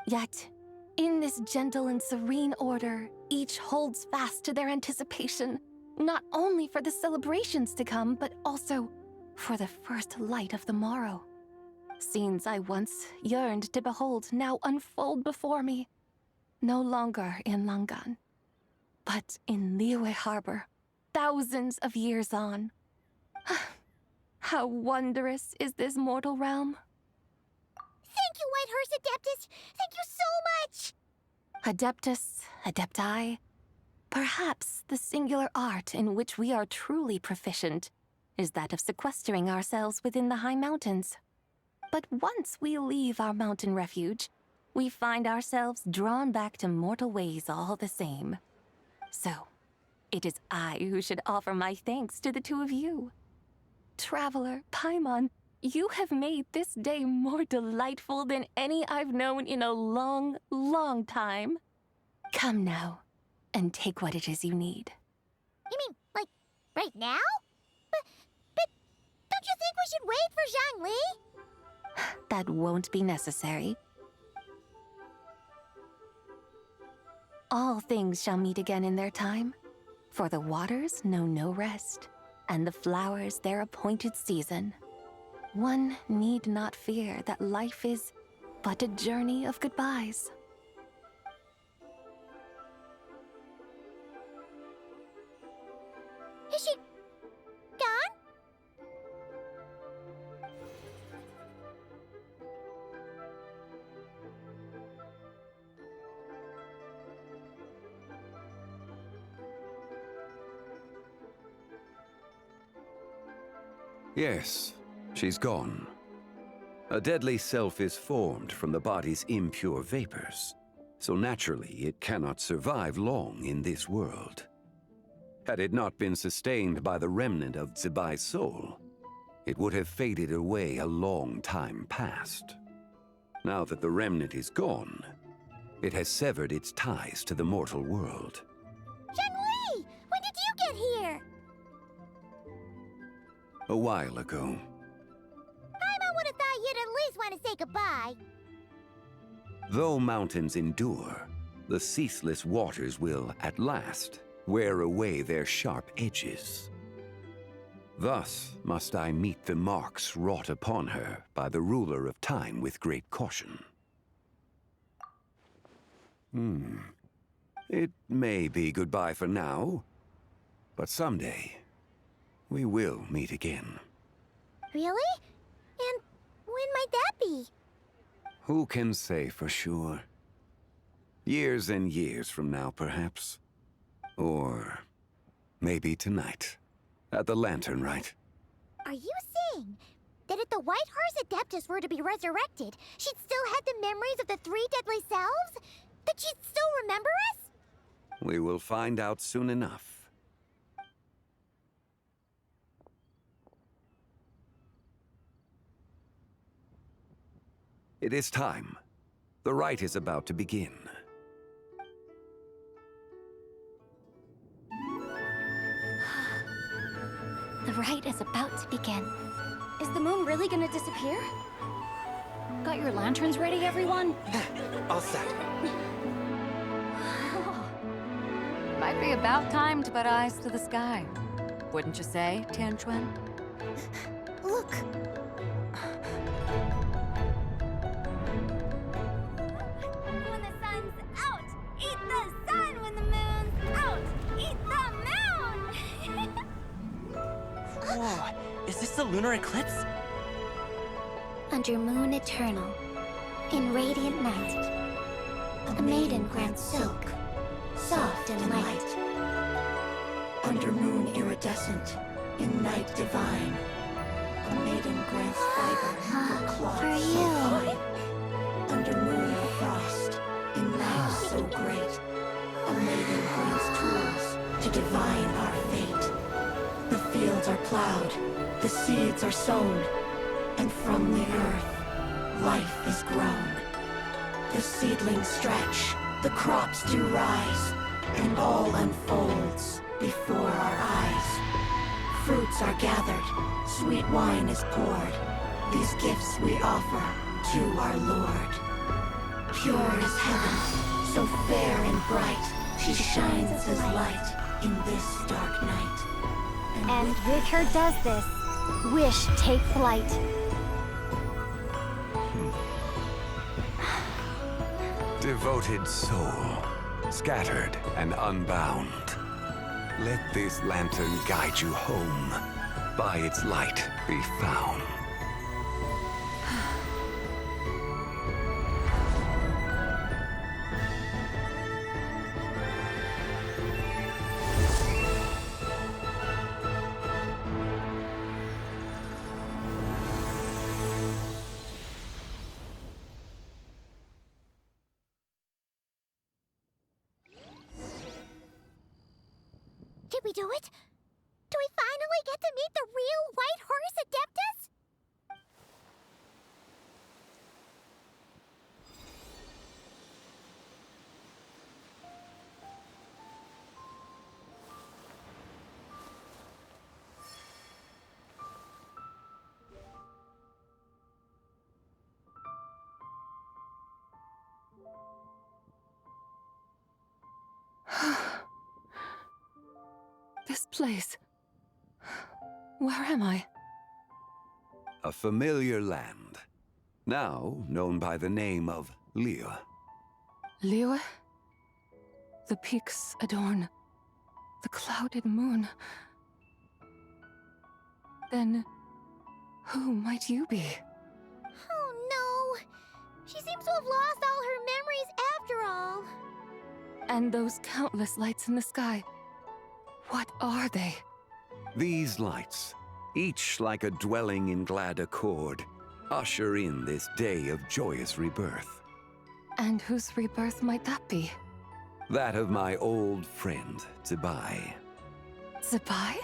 Yet, in this gentle and serene order, each holds fast to their anticipation, not only for the celebrations to come, but also for the first light of the morrow. Scenes I once yearned to behold now unfold before me, no longer in Langan, but in Liyue Harbor, thousands of years on. How wondrous is this mortal realm! Thank you, Whitehurst Adeptus! Thank you so much! Adeptus, Adepti, perhaps the singular art in which we are truly proficient is that of sequestering ourselves within the high mountains. But once we leave our mountain refuge, we find ourselves drawn back to mortal ways all the same. So, it is I who should offer my thanks to the two of you. Traveler, Paimon, you have made this day more delightful than any I've known in a long, long time. Come now, and take what it is you need. You mean, like, right now? But don't you think we should wait for Jiang Li? That won't be necessary. All things shall meet again in their time, for the waters know no rest, and the flowers their appointed season. One need not fear that life is but a journey of goodbyes. Is she gone? Yes, she's gone. A deadly self is formed from the body's impure vapors, so naturally it cannot survive long in this world. Had it not been sustained by the remnant of Zibai's soul, it would have faded away a long time past. Now that the remnant is gone, it has severed its ties to the mortal world. Shenhui! When did you get here? A while ago. Paimon would have thought you'd at least want to say goodbye. Though mountains endure, the ceaseless waters will, at last, wear away their sharp edges. Thus must I meet the marks wrought upon her by the ruler of time with great caution. It may be goodbye for now, but someday we will meet again. Really? And when might that be? Who can say for sure? Years and years from now, perhaps. Or maybe tonight, at the Lanternlit. Are you saying that if the White Horse Adeptus were to be resurrected, she'd still have the memories of the three deadly selves? That she'd still remember us? We will find out soon enough. It is time. The rite is about to begin. The rite is about to begin. Is the moon really gonna disappear? Got your lanterns ready, everyone? All set. Might be about time to put eyes to the sky. Wouldn't you say, Tianquan? Look! When the sun's out, eat the sun. When the moon's out, eat the moon. Whoa, is this the lunar eclipse? Under moon eternal, in radiant night, a maiden grants silk, soft and light. Under moon iridescent, in night divine, a maiden grants fiber for cloth For so you. fine. Under moon of frost, in night so great, a maiden grants tools to divine our fate. The fields are plowed, the seeds are sown, and from the earth, life is grown. The seedlings stretch, the crops do rise, and all unfolds before our eyes. Fruits are gathered, sweet wine is poured. These gifts we offer to our Lord. Pure is heaven, so fair and bright. She shines as light in this dark night. And with her does this, wish take flight. Devoted soul, scattered and unbound. Let this lantern guide you home. By its light be found. Did we do it? Do we finally get to meet the real White Horse Adeptus? This place. Where am I? A familiar land, now known by the name of Liyue. Liyue? The peaks adorn the clouded moon. Then, who might you be? Oh no! She seems to have lost all her memories after all. And those countless lights in the sky. What are they? These lights, each like a dwelling in glad accord, usher in this day of joyous rebirth. And whose rebirth might that be? That of my old friend, Zibai. Zibai?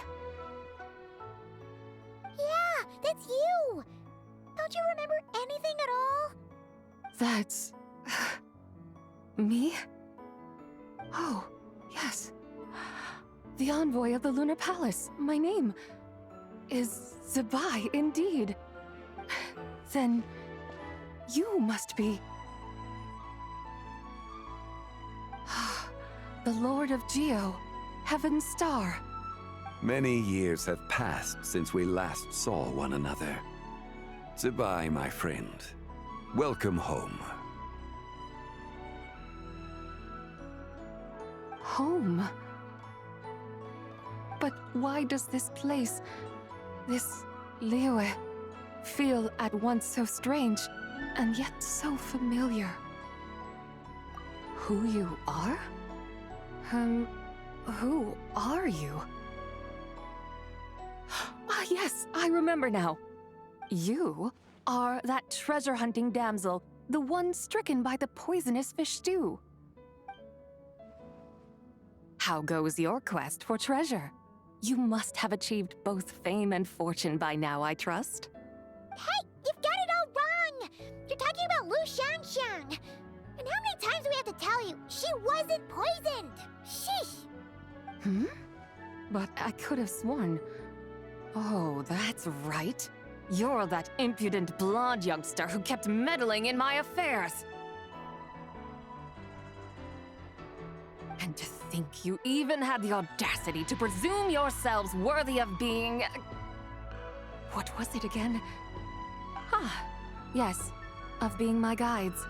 Yeah, that's you! Don't you remember anything at all? That's... me? Oh, yes. The envoy of the Lunar Palace. My name is Zibai, indeed. Then you must be... the Lord of Geo, Heaven's Star. Many years have passed since we last saw one another. Zibai, my friend. Welcome home. Home? But why does this place, this Liyue, feel at once so strange and yet so familiar? Who you are? Who are you? Ah, yes, I remember now. You are that treasure-hunting damsel, the one stricken by the poisonous fish stew. How goes your quest for treasure? You must have achieved both fame and fortune by now, I trust. Hey, you've got it all wrong! You're talking about Lu Xiangxiang. And how many times do we have to tell you? She wasn't poisoned! Sheesh! But I could have sworn... Oh, that's right. You're that impudent blonde youngster who kept meddling in my affairs. And to think you even had the audacity to presume yourselves worthy of being... What was it again? Ah, yes, of being my guides.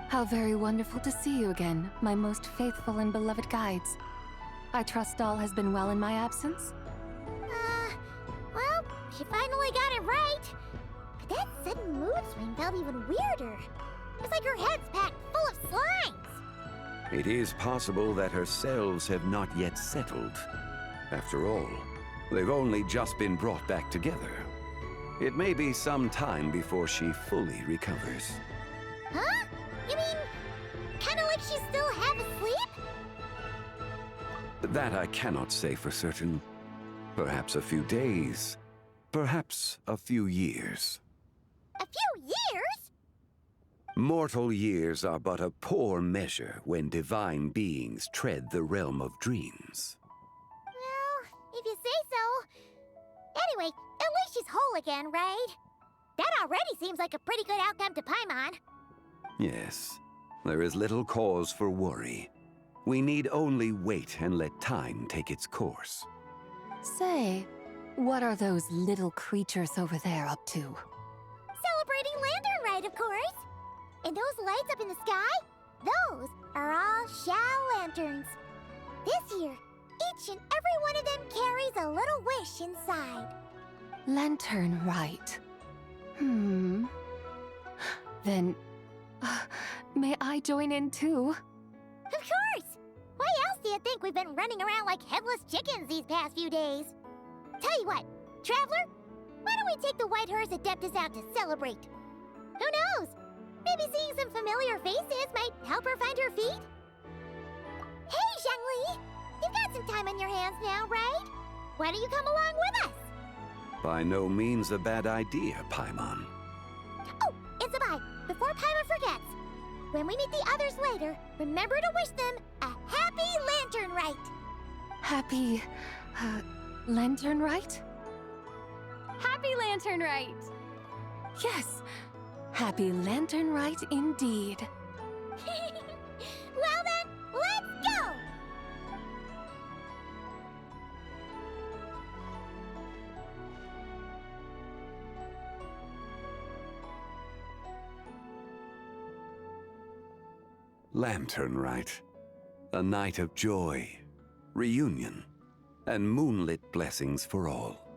How very wonderful to see you again, my most faithful and beloved guides. I trust all has been well in my absence? Well, she finally got it right. But that sudden mood swing felt even weirder. It's like her head's packed full of slimes. It is possible that her cells have not yet settled. After all, they've only just been brought back together. It may be some time before she fully recovers. Huh? You mean, kinda like she's still half asleep? That I cannot say for certain. Perhaps a few days. Perhaps a few years. A few years? Mortal years are but a poor measure when divine beings tread the realm of dreams. Well, if you say so. Anyway, at least she's whole again, right? That already seems like a pretty good outcome to Paimon. Yes, there is little cause for worry. We need only wait and let time take its course. Say, what are those little creatures over there up to? Celebrating Lanternlit, of course. And those lights up in the sky? Those are all Xiao lanterns. This year, each and every one of them carries a little wish inside. Lanternlit. Then, may I join in too? Of course! Why else do you think we've been running around like headless chickens these past few days? Tell you what, Traveler, why don't we take the White Hearse Adeptus out to celebrate? Who knows? Maybe seeing some familiar faces might help her find her feet? Hey, Xiangli! You've got some time on your hands now, right? Why don't you come along with us? By no means a bad idea, Paimon. Oh, and Zibai, before Paimon forgets, when we meet the others later, remember to wish them a happy Lanternlit. Happy... Lanternlit? Happy Lanternlit! Yes, happy Lanternlit indeed. Well then, let's go! Lanternlit. A night of joy, reunion, and moonlit blessings for all.